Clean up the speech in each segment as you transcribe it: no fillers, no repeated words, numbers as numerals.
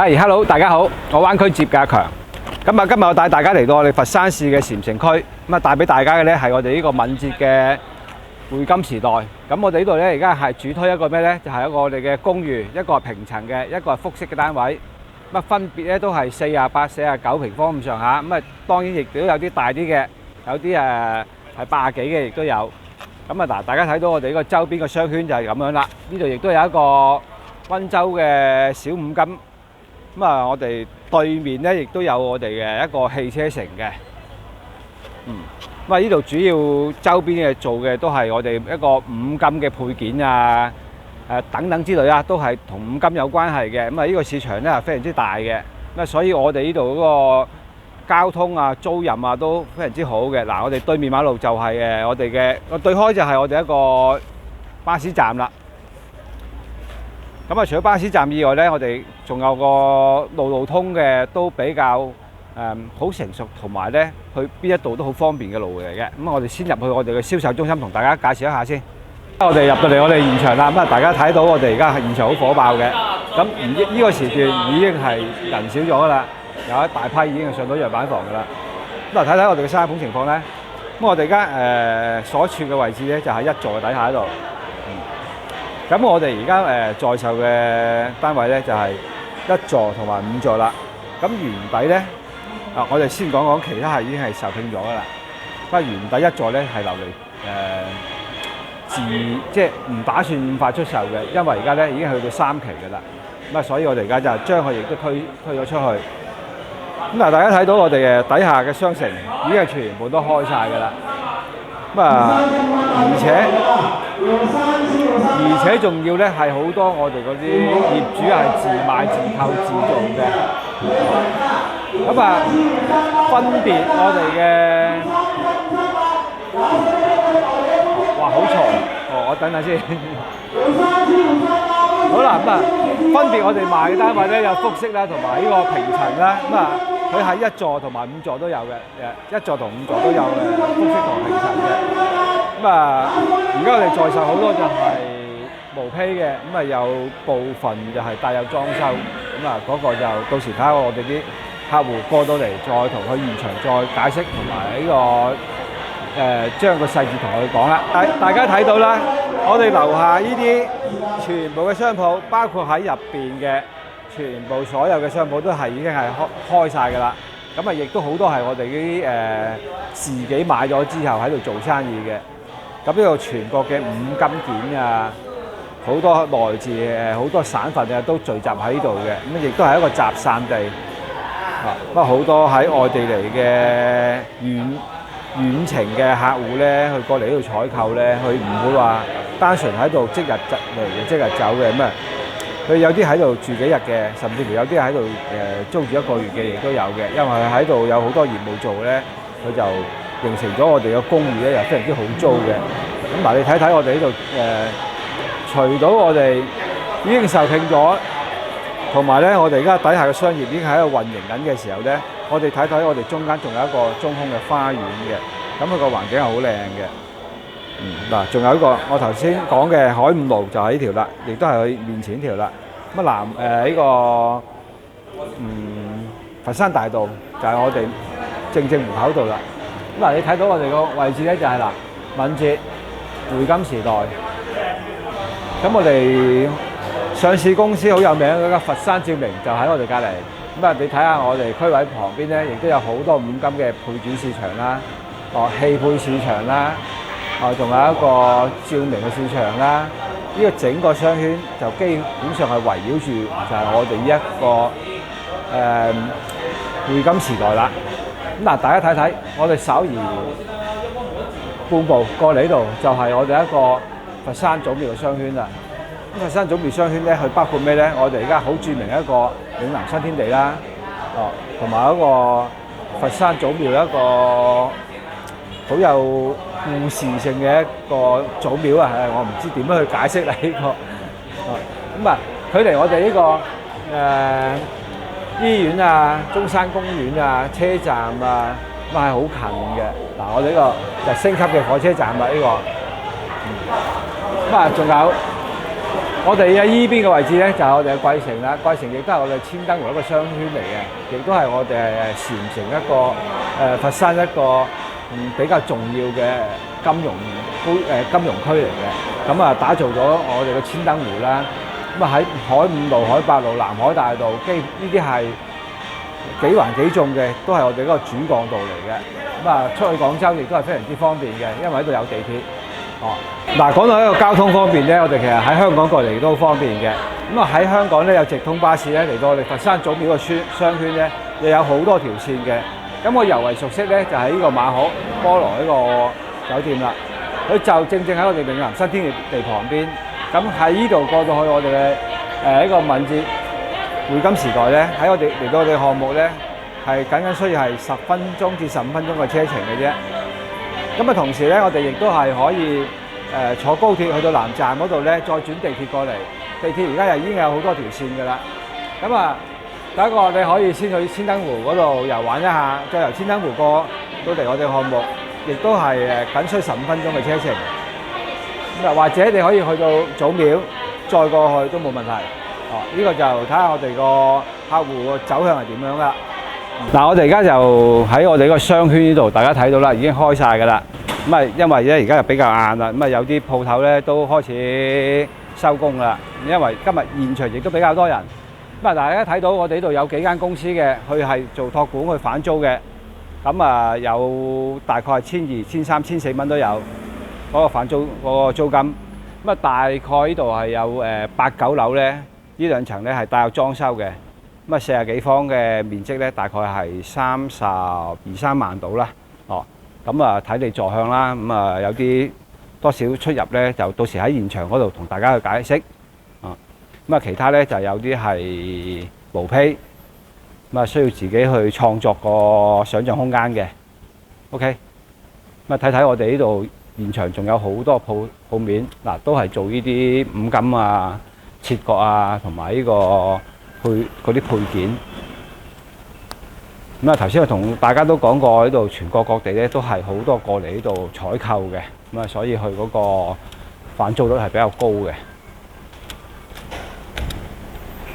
Hello， 大家好，我灣區接嘅阿強。今日我帶大家嚟到我哋佛山市嘅禪城區，帶俾大家嘅咧係我哋呢個敏捷嘅匯金時代。咁我哋呢度咧而家係主推一個咩咧？就係一個我哋嘅公寓，一個係平層嘅，一個係複式嘅單位。分別咧都係48、49平方咁上下。當然亦都有啲大啲嘅，有啲係80幾嘅亦都有。大家睇到我哋呢個周邊嘅商圈就係咁樣啦。呢度亦都有一個溫州嘅小五金。我哋對面咧亦都有我哋嘅一個汽車城嘅。呢度主要周邊嘅做嘅都係我哋一個五金嘅配件啊，等等之類啊，都係同五金有關係嘅。呢個市場咧係非常之大嘅。所以我哋呢度嗰個交通啊、租賃啊都非常之好嘅。嗱，我哋對面馬路就係我哋嘅，對開就係我哋一個巴士站啦。除咗巴士站以外咧，我哋仲有個路通嘅，都比較好成熟，同埋咧去邊一度都好方便嘅路嚟嘅。我哋先入去我哋嘅銷售中心，同大家介紹一下先。我哋入到嚟我哋現場啦，大家睇到我哋而家係現場好火爆嘅。呢個時段已經係人少咗噶啦，有一大批已經係上到樣板房噶啦。睇睇我哋嘅三房情況咧。我哋而家所處嘅位置咧就喺一座底下喺度。我哋而家在售嘅單位咧就係1座同埋5座啦。原底咧我哋先講其他係已經係售罄咗噶啦。原底1座咧係留嚟即係唔打算咁快出售嘅，因為而家咧已經去到3期噶啦。所以我哋而家就將佢亦都推咗出去。大家睇到我哋底下嘅商城已經係全部都開晒噶啦。而且仲要咧係好多我哋嗰啲業主係自買自購自做嘅。分別我哋嘅哇好嘈！我等下先。好啦，分別我哋賣嘅單位咧有複式啦，同埋呢個平層啦。佢係1座同埋5座都有嘅，1座同5座都有嘅複式同平層嘅。而家我哋在售好多就係無坯嘅，有部分就係帶有裝修。嗰個就到時睇下我哋啲客戶過到嚟，再同佢現場再解釋，同埋呢個將個細節同佢講啦。大家睇到啦，我哋樓下呢啲全部嘅商鋪，包括喺入邊嘅全部所有嘅商鋪都係已經係開晒㗎啦。亦都好多係我哋啲自己買咗之後喺度做生意嘅。呢度全國嘅五金件啊，好多來自好多省份啊，都聚集喺呢度嘅。亦都係一個集散地。好多喺外地嚟嘅遠程嘅客戶咧，佢過嚟呢度採購咧，佢唔會話單純喺度即日嚟即日走嘅。佢有啲喺度住幾日嘅，甚至乎有啲喺度租住1個月嘅亦都有嘅。因為佢喺度有好多業務做咧，佢就形成咗我哋嘅公寓咧，又非常之好租嘅。你睇睇我哋呢度除咗我哋已經售罄咗，同埋咧我哋而家底下嘅商業已經喺度運營緊嘅時候咧，我哋睇睇我哋中間仲有一個中空嘅花園嘅。佢個環境係好靚嘅。仲有一個我頭先講嘅海五路就係呢條啦，亦都係佢面前呢條啦。呢個佛山大道就係我哋正門口度啦。你睇到我哋個位置咧就係敏捷匯金時代。我哋上市公司好有名嗰間佛山照明就喺我哋隔離。你睇下我哋區位旁邊咧，亦都有好多五金嘅配件市場啦，汽配市場啦。仲有一個照明嘅市場啦。呢個整個商圈就基本上係圍繞住就係我哋呢一個匯金時代啦。大家睇睇，我哋稍移半步過嚟呢度，就係我哋一個佛山祖廟嘅商圈啦。佛山祖廟商圈咧，佢包括咩咧？我哋而家好著名一個嶺南新天地啦，同埋一個佛山祖廟一個好有故事性嘅一個祖廟啊！我唔知點樣去解釋啦呢個。距離我哋呢個醫院啊、中山公園啊、車站啊，係好近嘅。我哋呢個就升級嘅火車站啦，呢個。仲有我哋嘅依邊嘅位置咧，就係我哋嘅桂城啦。桂城亦都係我哋千燈湖一個商圈嚟嘅，亦都係我哋禪城一個佛山一個比較重要嘅金融區嚟嘅。咁啊，打造咗我哋嘅千燈湖啦。咁啊喺海五路、海八路、南海大道，呢啲係幾環幾縱嘅，都係我哋嗰個主幹道嚟嘅。咁啊，出去廣州亦都係非常之方便嘅，因為喺度有地鐵。嗱，講到一個交通方面咧，我哋其實喺香港過嚟都好方便嘅。咁啊喺香港咧有直通巴士咧嚟到我哋佛山祖廟個商圈咧，又有好多條線嘅。咁我尤為熟悉咧就係呢個馬可波羅呢個酒店啦。佢就正喺我哋嶺南新天地旁邊。咁喺呢度過到去我哋嘅呢個敏捷匯金時代咧，喺我哋嚟到我哋項目咧係僅需要係10分鐘至15分鐘嘅車程嘅啫。咁啊，同時咧，我哋亦都係可以坐高鐵去到南站嗰度咧，再轉地鐵過嚟。地鐵而家又已經有好多條線㗎啦。咁啊，第一個你可以先去千燈湖嗰度遊玩一下，再由千燈湖過到嚟我哋項目，亦都係僅需15分鐘嘅車程。咁啊，或者你可以去到祖廟再過去都冇問題。呢個就睇下我哋個客戶個走向係點樣啦。嗱，我哋而家就喺我哋個商圈呢度，大家睇到啦，已經開晒㗎啦。咁啊，因為咧而家又比較晏啦，咁啊有啲鋪頭咧都開始收工啦。因為今日現場亦都比較多人。咁啊，大家睇到我哋呢度有幾間公司嘅，佢係做託管去反租嘅。咁啊，有大概係1200、1300、1400蚊都有嗰個反租嗰個租金。咁啊，大概呢度係有8、9樓咧，呢兩層咧係帶有裝修嘅。咁啊，40幾方嘅面積咧，大概係32、3萬到啦。咁啊睇你坐向啦。咁啊有啲多少出入咧，就到時喺現場嗰度同大家去解釋。咁啊其他咧就有啲係毛坯，咁啊需要自己去創作個想像空間嘅。OK，咁啊睇睇我哋呢度現場仲有好多鋪面，嗱都係做呢啲五金啊、切割啊，同埋呢個嗰啲配件。咁啊頭先我同大家都講過，呢度全國各地咧都係好多過嚟呢度採購嘅，咁啊所以佢嗰個返租率係比較高嘅。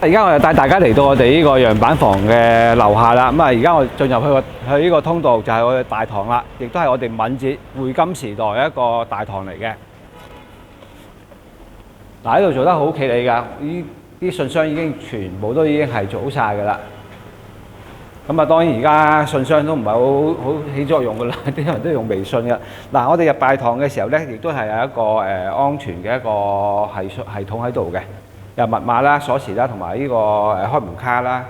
而家我就帶大家嚟到我哋呢個樣板房嘅樓下啦。咁啊而家我進入去呢個通道就係我哋大堂啦，亦都係我哋敏捷匯金時代一個大堂嚟嘅。嗱，呢度做得好企理㗎，呢啲信箱已經全部都已經係做好晒㗎啦。咁啊，當然而家信箱都唔係好起作用㗎啦，啲人都用微信㗎。嗱，我哋入大堂嘅時候咧，亦都係有一個安全嘅一個系統喺度嘅，有密碼啦、鎖匙啦，同埋呢個開門卡啦。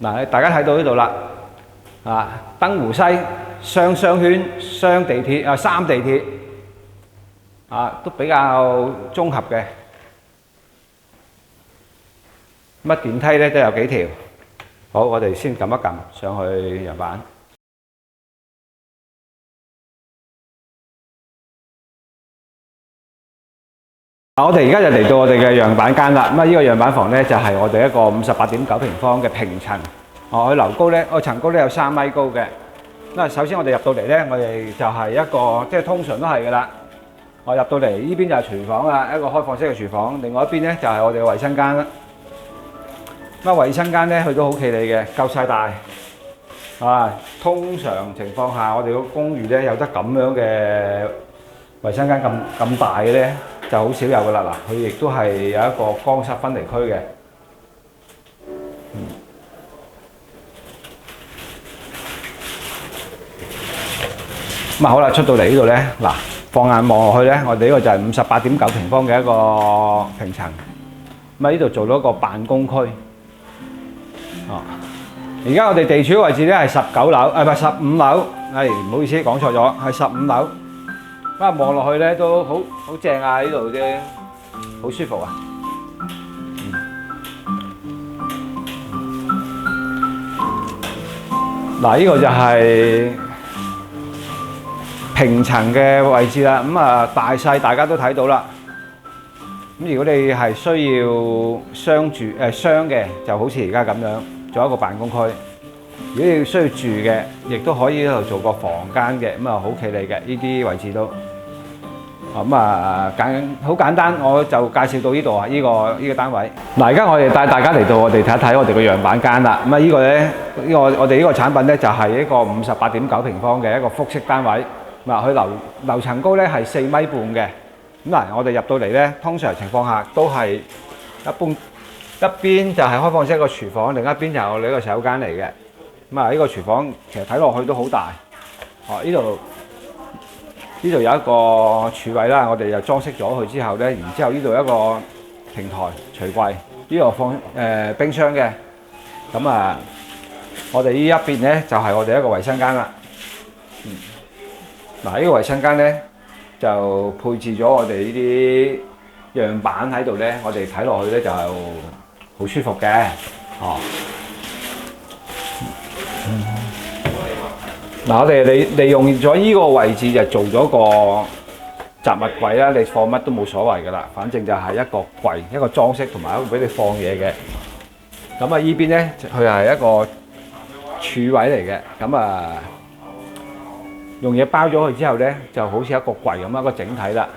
嗱，大家睇到呢度啦，啊，燈湖西雙商圈、雙地鐵啊、3地鐵啊，都比較綜合嘅。乜電梯咧都有幾條。好，我哋先撳一撳上去樣板。我哋而家就嚟到我哋嘅樣板間啦。咁啊，呢個樣板房咧就係我哋一個58.9平方嘅平層。佢樓高咧，層高咧有3米高嘅。咁啊，首先我哋入到嚟咧，我哋就係一個即係通常都係㗎啦。我入到嚟呢邊就係廚房啦，一個開放式嘅廚房。另外一邊咧就係我哋嘅衞生間啦。咁啊，衞生間咧佢都好企理嘅，夠晒大。通常情況下，我哋個公寓咧有得咁樣嘅衞生間咁大嘅咧，就好少有㗎啦。嗱，佢亦都係有一個乾濕分離區嘅。咁啊好啦，出到嚟呢度咧，嗱放眼望落去咧，我哋呢個就係58.9平方嘅一個平層。咁啊呢度做咗一個辦公區。而家我哋地處嘅位置咧係19樓，唔係15樓，唔好意思講錯咗，係15樓。咁啊望落去咧都好正啊！呢度啫，好舒服啊！嗱，呢個就係平層嘅位置啦。咁啊大細大家都睇到啦。咁如果你係需要商嘅，就好似而家咁樣。做一個辦公區，如果你需要住嘅，亦都可以喺度做個房間嘅，咁啊好企理嘅呢啲位置都。咁好簡單，我就介紹到呢度啊，呢個單位。嗱，而家我哋帶大家嚟到我哋睇一睇我哋個樣板間啦。咁呢個咧，我哋呢個產品咧就係一個58.9平方嘅一個複式單位。佢樓層高咧係4米半嘅。咁嗱，我哋入到嚟咧，通常情況下都係一邊就係開放式一個廚房，另一邊就係我哋呢個洗手間嚟嘅。呢個廚房其實睇落去都好大。呢度有一個儲位啦，我哋就裝飾咗佢之後咧，然之後呢度有一個平台櫥櫃，呢度放冰箱嘅。我哋呢一邊咧就係我哋一個衞生間啦。呢個衞生間咧就配置咗我哋呢啲樣板喺度咧，我哋睇落去咧就好舒服嘅。我哋利用咗呢個位置就做咗個雜物櫃啦，你放乜都冇所謂噶啦，反正就係一個櫃，一個裝飾同埋一個俾你放嘢嘅。依邊咧佢係一個儲位嚟嘅，用嘢包咗佢之後咧，就好似一個櫃咁一個整體啦。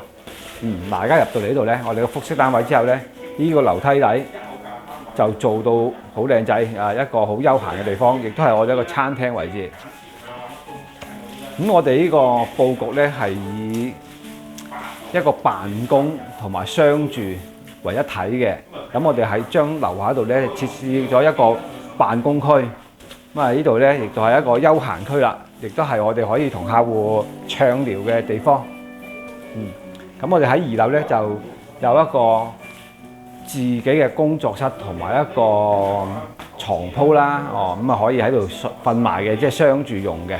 而家入到嚟呢度咧，我哋個複式單位之後咧，呢個樓梯底就做到好靚仔啊，一個好休閒嘅地方，亦都係我哋一個餐廳位置。我哋呢個佈局咧係以一個辦公同埋商住為一體嘅。我哋喺將樓下度咧設置咗一個辦公區。呢度咧亦都係一個休閒區啦，亦都係我哋可以同客戶暢聊嘅地方。我哋喺2樓咧就有一個自己嘅工作室同埋一個床鋪啦，可以喺度瞓埋嘅，即係商住用嘅。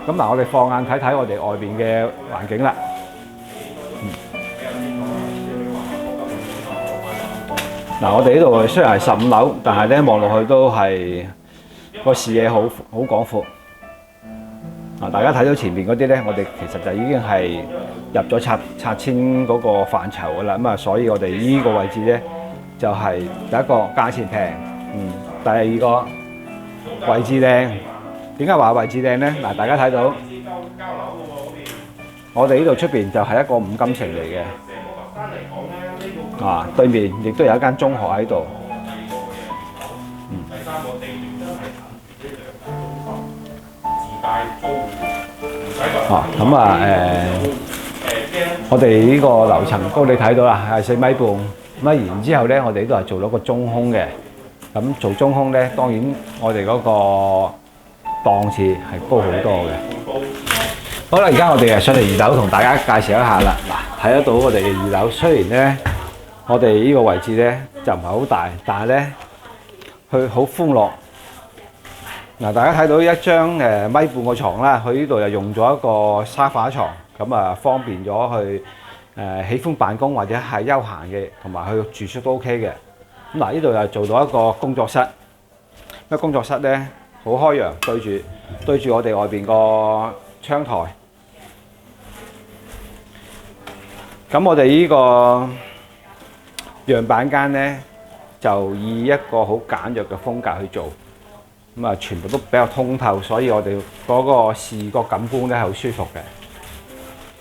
我哋放眼睇睇我哋外邊嘅環境啦。我哋呢度雖然係15樓，但係咧望落去都係個視野好廣闊。大家睇到前面嗰啲咧，我哋其實就已經係入咗拆遷嗰個範疇噶啦。所以我哋呢個位置咧就係第一個價錢平，第二個位置靚。點解話位置靚咧？大家睇到我哋呢度出邊就係一個五金城嚟嘅。對面亦都有一間中學喺度。我哋呢個樓層高你睇到啦，係4米半。然之後咧，我哋呢度係做咗個中空嘅。做中空咧，當然我哋嗰個檔次係高好多嘅。好啦，而家我哋上嚟2樓同大家介紹一下啦。睇得到我哋2樓，雖然咧我哋呢個位置咧就唔係好大，但係咧佢好寬敞。大家睇到一張米半個床啦，佢呢度又用咗一個沙發床，方便咗去喜歡辦公或者係休閒嘅，同埋去住宿都 OK 嘅。呢度又做到一個工作室。工作室咧好開揚，對住我哋外邊個窗台。我哋呢個樣板間咧就以一個好簡約嘅風格去做。全部都比較通透，所以我哋嗰個視覺感官咧係好舒服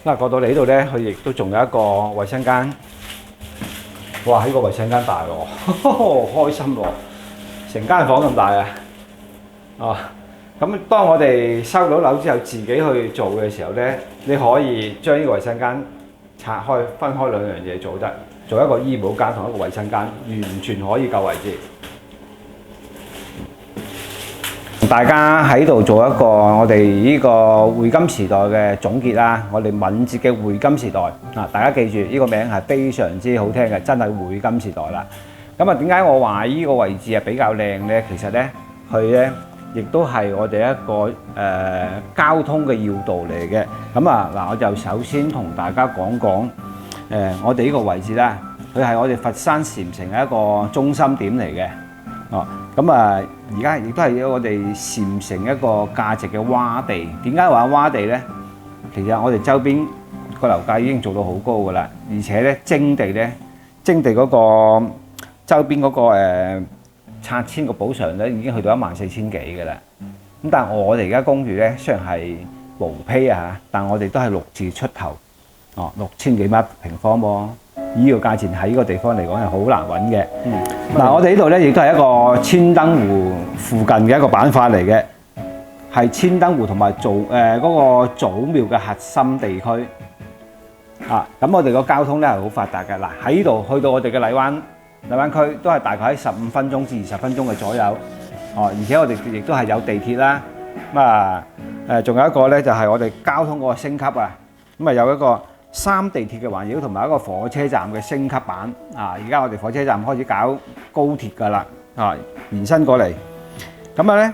嘅。過到嚟呢度咧，佢亦都仲有一個衞生間。哇！呢個衞生間大喎，開心喎，成間房咁大啊！當我哋收到樓之後，自己去做嘅時候咧，你可以將呢個衞生間拆開，分開兩樣嘢做得，做一個醫保間同一個衞生間，完全可以夠位置。大家喺度做一個我哋呢個匯金時代嘅總結啦，我哋敏捷嘅匯金時代。大家記住呢個名係非常之好聽嘅，真係匯金時代啦。點解我話呢個位置係比較靚呢？其實呢，佢呢亦都係我哋一個交通嘅要道嚟嘅。我就首先同大家講講我哋呢個位置啦，佢係我哋佛山禪城嘅一個中心點嚟嘅。而家亦都係我哋禪城一個價值嘅窪地。點解話窪地呢？其實我哋周邊個樓價已經做到好高㗎啦，而且咧徵地嗰個周邊嗰個拆遷個補償咧已經去到14000幾㗎啦。但係我哋而家公寓咧雖然係毛坯但我哋都係6字出頭。6000幾蚊平方喎，依個價錢喺呢個地方嚟講係好難揾嘅。嗱，我哋呢度咧亦都係一個千燈湖附近嘅一個板塊嚟嘅，係千燈湖同埋嗰個祖廟嘅核心地區。咁我哋個交通咧係好發達嘅。嗱，喺呢度去到我哋嘅荔灣區都係大概喺15分鐘至20分鐘嘅左右。而且我哋亦都係有地鐵啦。仲有一個咧就係我哋交通嗰個升級啊。有一個3地鐵嘅環繞同埋一個火車站嘅升級版。而家我哋火車站開始搞高鐵㗎啦。延伸過嚟。咁咧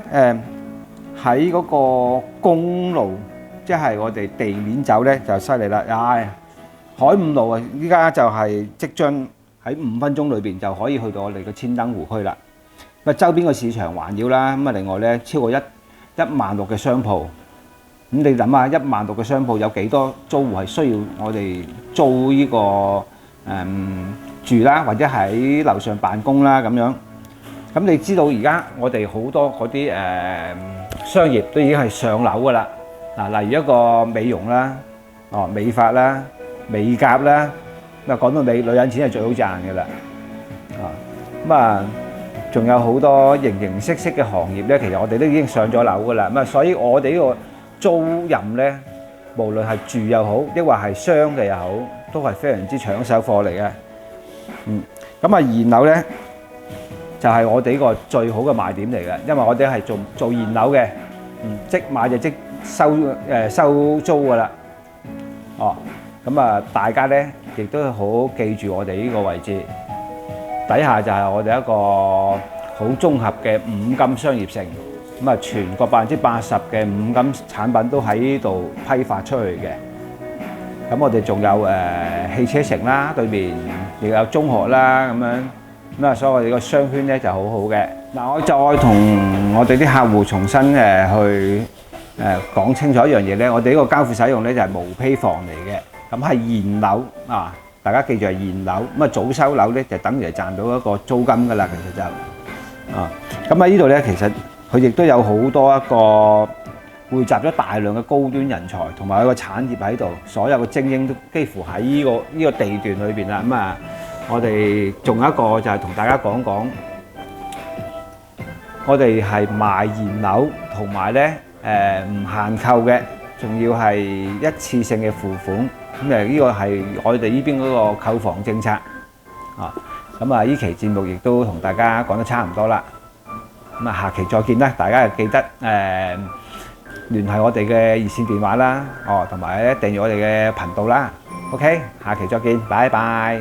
喺嗰個公路，即係我哋地面走咧就犀利啦。海五路啊，依家就係即將喺5分鐘裏邊就可以去到我哋嘅千燈湖區啦。周邊個市場環繞啦，另外咧超過16000嘅商鋪。咁你諗下，16000嘅商鋪有幾多租戶係需要我哋租呢個住啦，或者喺樓上辦公啦咁樣。咁你知道而家我哋好多嗰啲商業都已經係上樓㗎啦。例如一個美容啦、美髮啦、美甲啦。講到尾，女人錢係最好賺嘅啦。仲有好多形形色色嘅行業咧，其實我哋都已經上咗樓㗎啦。所以我哋呢個租賃咧，無論係住又好，抑或係商嘅又好，都係非常之搶手貨嚟嘅。現樓咧就係我哋呢個最好嘅賣點嚟嘅，因為我哋係做現樓嘅，即買就即收租㗎啦。大家咧亦都好記住我哋呢個位置，底下就係我哋一個好綜合嘅五金商業城。全國80%嘅五金產品都喺呢度批發出去嘅。我哋仲有汽車城啦，對面亦有中學啦咁樣。所以我哋個商圈咧就好好嘅。我再同我哋啲客戶重新去講清楚一樣嘢咧，我哋呢個交付使用咧就係無坯房嚟嘅。係現樓大家記住係現樓。早收樓咧就等於係賺到一個租金㗎啦，其實就喺呢度咧，其實佢亦都有好多一個匯集咗大量嘅高端人才同埋一個產業喺度，所有嘅精英都幾乎喺呢個地段裏邊啦。我哋仲有一個就係同大家講講，我哋係賣現樓同埋咧唔限購嘅，仲要係一次性嘅付款。呢個係我哋呢邊嗰個購房政策。呢期節目亦都同大家講得差唔多啦。下期再見啦！大家記得聯繫我哋嘅熱線電話啦，同埋訂閱我哋嘅頻道啦。OK，下期再見，拜拜。